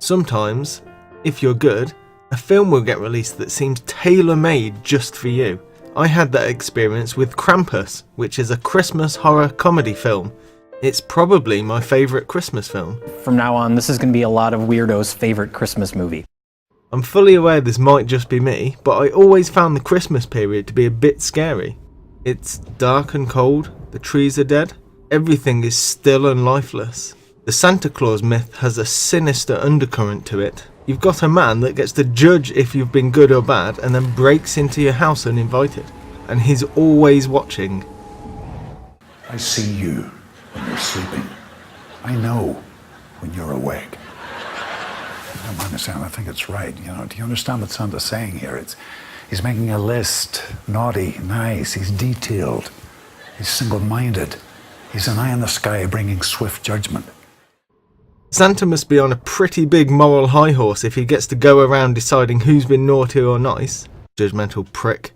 Sometimes, if you're good, a film will get released that seems tailor-made just for you. I had that experience with Krampus, which is a Christmas horror comedy film. It's probably my favourite Christmas film. From now on, this is going to be a lot of weirdos' favourite Christmas movie. I'm fully aware this might just be me, but I always found the Christmas period to be a bit scary. It's dark and cold, the trees are dead, everything is still and lifeless. The Santa Claus myth has a sinister undercurrent to it. You've got a man that gets to judge if you've been good or bad and then breaks into your house uninvited. And he's always watching. I see you when you're sleeping. I know when you're awake. I don't understand, I think it's right. You know, do you understand what Santa's saying here? He's making a list. Naughty, nice, he's detailed. He's single-minded. He's an eye in the sky bringing swift judgment. Santa must be on a pretty big moral high horse if he gets to go around deciding who's been naughty or nice. Judgmental prick.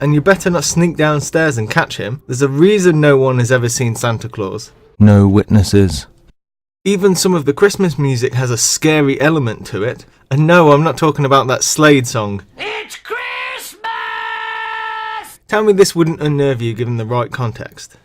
And you better not sneak downstairs and catch him. There's a reason no one has ever seen Santa Claus. No witnesses. Even some of the Christmas music has a scary element to it. And no, I'm not talking about that Slade song. It's Christmas! Tell me this wouldn't unnerve you given the right context.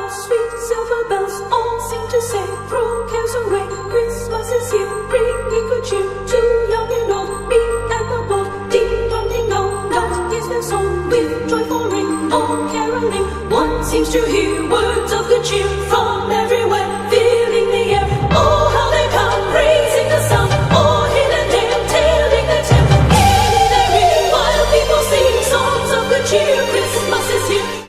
Sweet silver bells all seem to say, throw cares away, Christmas is here, bringing good cheer to young and old, meek and the bold, ding dong ding dong, God is their song, with joyful ring, all caroling, one seems to hear words of good cheer from everywhere, filling the air, oh how they come, praising the sun, all hill and dale, telling their tale, in their ear, while people sing songs of good cheer, Christmas is here.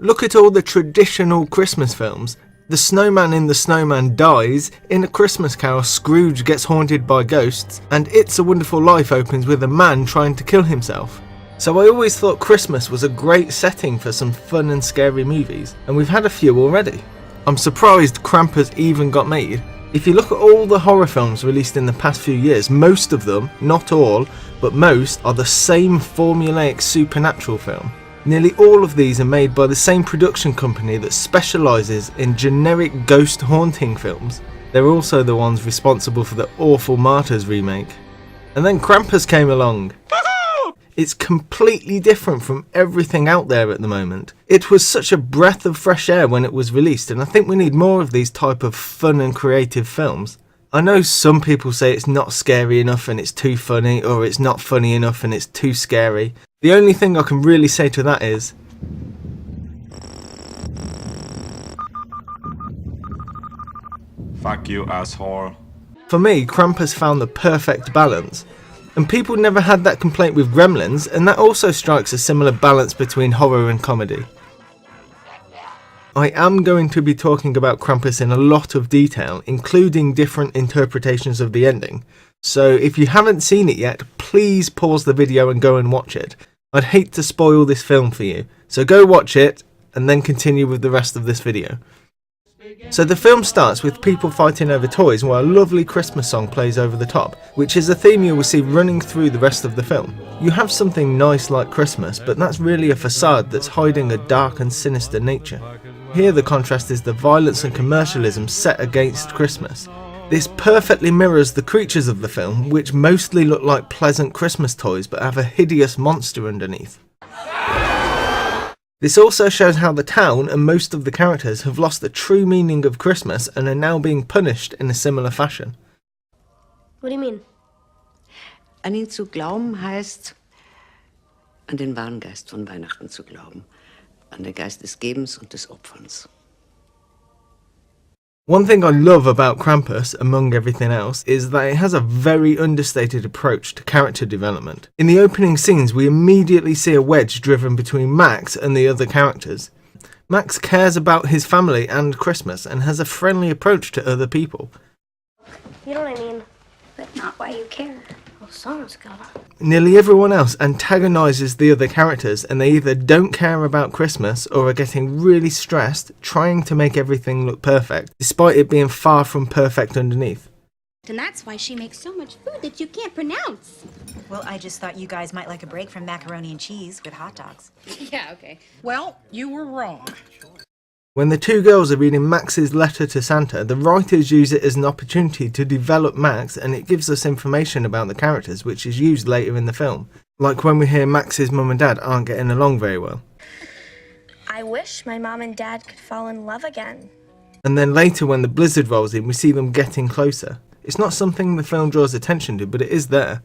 Look at all the traditional Christmas films. The snowman in The Snowman dies, in A Christmas Carol Scrooge gets haunted by ghosts, and It's a Wonderful Life opens with a man trying to kill himself. So I always thought Christmas was a great setting for some fun and scary movies, and we've had a few already. I'm surprised Krampus even got made. If you look at all the horror films released in the past few years, most of them, not all, but most, are the same formulaic supernatural film. Nearly all of these are made by the same production company that specialises in generic ghost haunting films. They're also the ones responsible for the awful Martyrs remake. And then Krampus came along. It's completely different from everything out there at the moment. It was such a breath of fresh air when it was released, and I think we need more of these type of fun and creative films. I know some people say it's not scary enough and it's too funny, or it's not funny enough and it's too scary. The only thing I can really say to that is, fuck you, asshole. for me, Krampus found the perfect balance. And people never had that complaint with Gremlins, and that also strikes a similar balance between horror and comedy. I am going to be talking about Krampus in a lot of detail, including different interpretations of the ending. So if you haven't seen it yet, please pause the video and go and watch it. I'd hate to spoil this film for you, so go watch it and then continue with the rest of this video. So the film starts with people fighting over toys while a lovely Christmas song plays over the top, which is a theme you will see running through the rest of the film. You have something nice like Christmas, but that's really a facade that's hiding a dark and sinister nature. Here the contrast is the violence and commercialism set against Christmas. This perfectly mirrors the creatures of the film, which mostly look like pleasant Christmas toys but have a hideous monster underneath. This also shows how the town and most of the characters have lost the true meaning of Christmas and are now being punished in a similar fashion. What do you mean? An ihn zu glauben heißt, an den wahren Geist von Weihnachten zu glauben. An den Geist des Gebens und des Opferns. One thing I love about Krampus, among everything else, is that it has a very understated approach to character development. In the opening scenes, we immediately see a wedge driven between Max and the other characters. Max cares about his family and Christmas and has a friendly approach to other people. You know what I mean? But not why you care. Well, someone's gotta. Nearly everyone else antagonises the other characters, and they either don't care about Christmas or are getting really stressed trying to make everything look perfect, despite it being far from perfect underneath. And that's why she makes so much food that you can't pronounce. Well, I just thought you guys might like a break from macaroni and cheese with hot dogs. Yeah, okay. Well, you were wrong. When the two girls are reading Max's letter to Santa, the writers use it as an opportunity to develop Max, and it gives us information about the characters which is used later in the film, like when we hear Max's mum and dad aren't getting along very well. I wish my mom and dad could fall in love again. And then later when the blizzard rolls in, we see them getting closer. It's not something the film draws attention to, but it is there.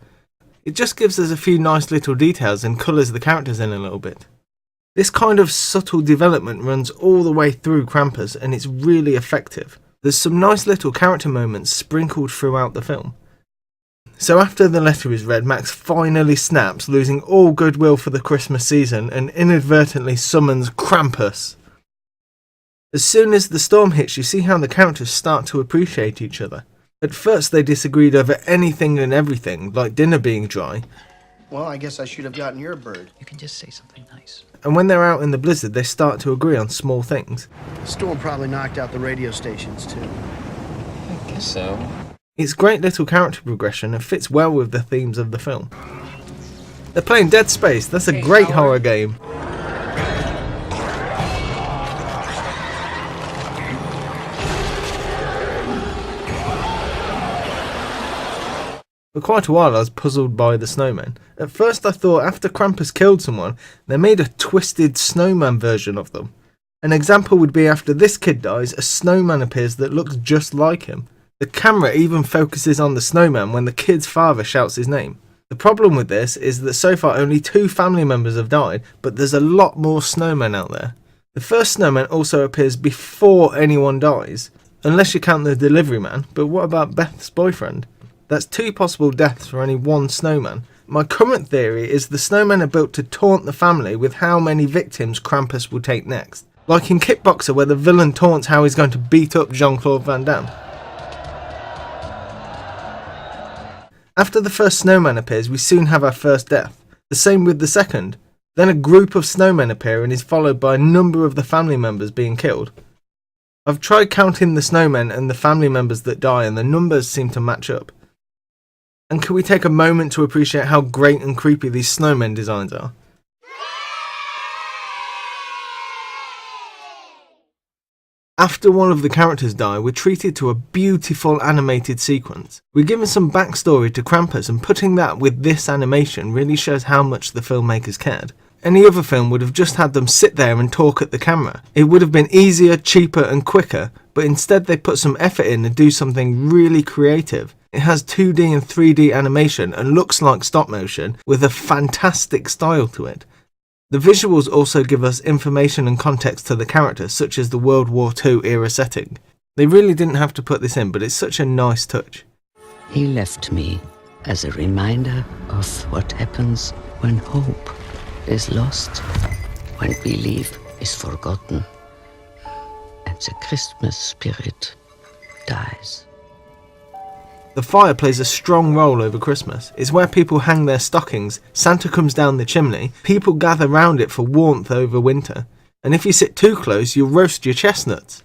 It just gives us a few nice little details and colours the characters in a little bit. This kind of subtle development runs all the way through Krampus, and it's really effective. There's some nice little character moments sprinkled throughout the film. So after the letter is read, Max finally snaps, losing all goodwill for the Christmas season, and inadvertently summons Krampus. As soon as the storm hits, you see how the characters start to appreciate each other. At first they disagreed over anything and everything, like dinner being dry. Well, I guess I should have gotten your bird. You can just say something nice. And when they're out in the blizzard, they start to agree on small things. The storm probably knocked out the radio stations, too. I guess so. It's great little character progression and fits well with the themes of the film. They're playing Dead Space, that's a great horror game. For quite a while I was puzzled by the snowmen. At first I thought after Krampus killed someone, they made a twisted snowman version of them. An example would be after this kid dies, a snowman appears that looks just like him. The camera even focuses on the snowman when the kid's father shouts his name. The problem with this is that so far only 2 family members have died, but there's a lot more snowmen out there. The first snowman also appears before anyone dies, unless you count the delivery man, but what about Beth's boyfriend? That's 2 possible deaths for only 1 snowman. My current theory is the snowmen are built to taunt the family with how many victims Krampus will take next. Like in Kickboxer where the villain taunts how he's going to beat up Jean-Claude Van Damme. After the first snowman appears, we soon have our first death. The same with the second. Then a group of snowmen appear and is followed by a number of the family members being killed. I've tried counting the snowmen and the family members that die and the numbers seem to match up. And can we take a moment to appreciate how great and creepy these snowmen designs are? After one of the characters die, we're treated to a beautiful animated sequence. We're given some backstory to Krampus, and putting that with this animation really shows how much the filmmakers cared. Any other film would have just had them sit there and talk at the camera. It would have been easier, cheaper and quicker, but instead they put some effort in and do something really creative. It has 2D and 3D animation and looks like stop motion with a fantastic style to it. The visuals also give us information and context to the characters, such as the World War II era setting. They really didn't have to put this in, but it's such a nice touch. He left me as a reminder of what happens when hope is lost, when belief is forgotten, and the Christmas spirit dies. The fire plays a strong role over Christmas. It's where people hang their stockings, Santa comes down the chimney, people gather round it for warmth over winter, and if you sit too close you'll roast your chestnuts.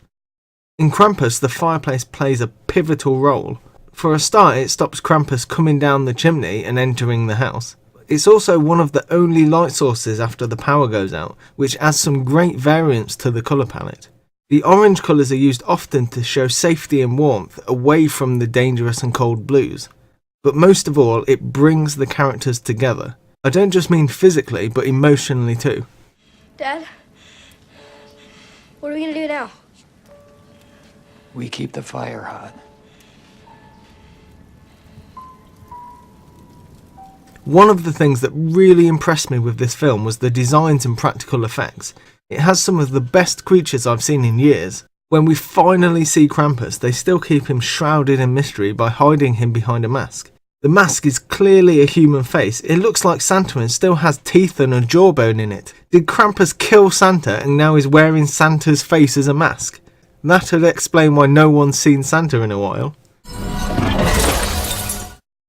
In Krampus the fireplace plays a pivotal role. For a start it stops Krampus coming down the chimney and entering the house. It's also one of the only light sources after the power goes out, which adds some great variance to the colour palette. The orange colours are used often to show safety and warmth away from the dangerous and cold blues. But most of all, it brings the characters together. I don't just mean physically, but emotionally too. Dad, what are we gonna do now? We keep the fire hot. One of the things that really impressed me with this film was the designs and practical effects. It has some of the best creatures I've seen in years. When we finally see Krampus, they still keep him shrouded in mystery by hiding him behind a mask. The mask is clearly a human face. It looks like Santa and still has teeth and a jawbone in it. Did Krampus kill Santa and now he's wearing Santa's face as a mask? That would explain why no one's seen Santa in a while.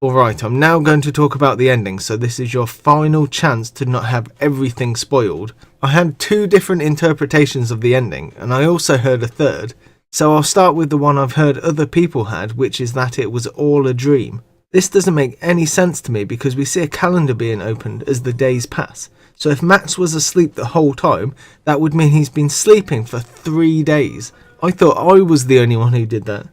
Alright, I'm now going to talk about the ending, so this is your final chance to not have everything spoiled. I had 2 different interpretations of the ending, and I also heard a third, so I'll start with the one I've heard other people had, which is that it was all a dream. This doesn't make any sense to me because we see a calendar being opened as the days pass, So if Max was asleep the whole time, that would mean he's been sleeping for 3 days. I thought I was the only one who did that.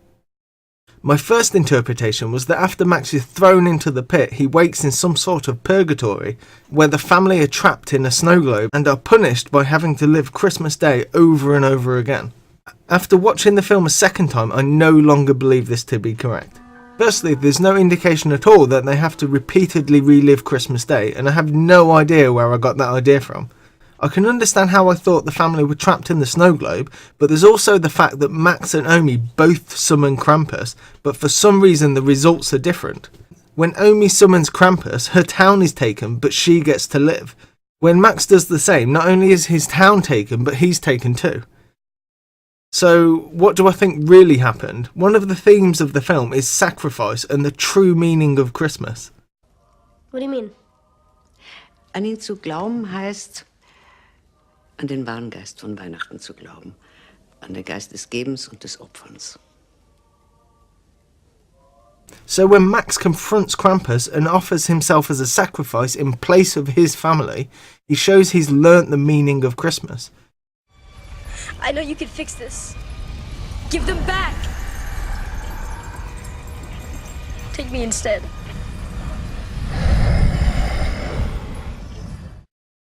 My first interpretation was that after Max is thrown into the pit, he wakes in some sort of purgatory, where the family are trapped in a snow globe and are punished by having to live Christmas Day over and over again. After watching the film a second time, I no longer believe this to be correct. Firstly, there's no indication at all that they have to repeatedly relive Christmas Day, and I have no idea where I got that idea from. I can understand how I thought the family were trapped in the snow globe, but there's also the fact that Max and Omi both summon Krampus, but for some reason the results are different. When Omi summons Krampus, her town is taken, but she gets to live. When Max does the same, not only is his town taken, but he's taken too. So, what do I think really happened? One of the themes of the film is sacrifice and the true meaning of Christmas. What do you mean? An ihn zu glauben heißt, an den wahren Geist von Weihnachten zu glauben. An den Geist des Gebens und des Opferns. So when Max confronts Krampus and offers himself as a sacrifice in place of his family, he shows he's learnt the meaning of Christmas. I know you can fix this. Give them back. Take me instead.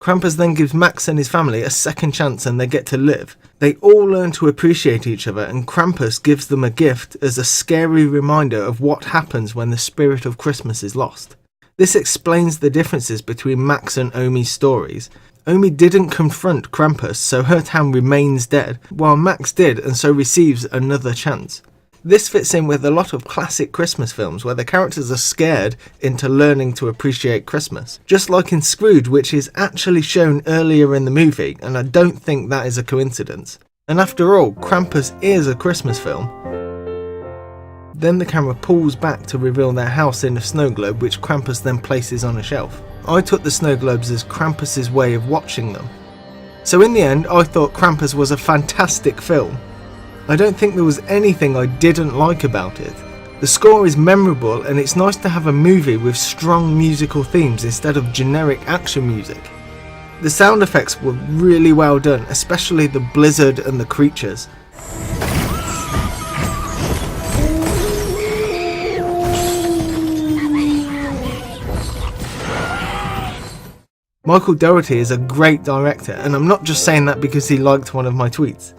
Krampus then gives Max and his family a second chance and they get to live. They all learn to appreciate each other, and Krampus gives them a gift as a scary reminder of what happens when the spirit of Christmas is lost. This explains the differences between Max and Omi's stories. Omi didn't confront Krampus, so her town remains dead, while Max did and so receives another chance. This fits in with a lot of classic Christmas films where the characters are scared into learning to appreciate Christmas. Just like in Scrooge, which is actually shown earlier in the movie, and I don't think that is a coincidence. And after all, Krampus is a Christmas film. Then the camera pulls back to reveal their house in a snow globe, which Krampus then places on a shelf. I took the snow globes as Krampus's way of watching them. So in the end, I thought Krampus was a fantastic film. I don't think there was anything I didn't like about it. The score is memorable, and it's nice to have a movie with strong musical themes instead of generic action music. The sound effects were really well done, especially the blizzard and the creatures. Michael Dougherty is a great director, and I'm not just saying that because he liked one of my tweets.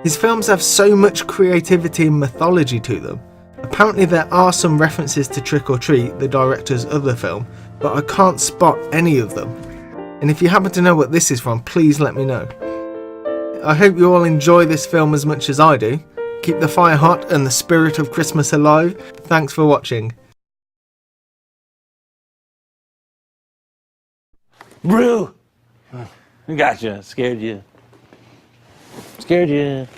His films have so much creativity and mythology to them. Apparently there are some references to Trick or Treat, the director's other film, but I can't spot any of them. And if you happen to know what this is from, please let me know. I hope you all enjoy this film as much as I do. Keep the fire hot and the spirit of Christmas alive. Thanks for watching. Brew! I gotcha. Scared you. Scared you.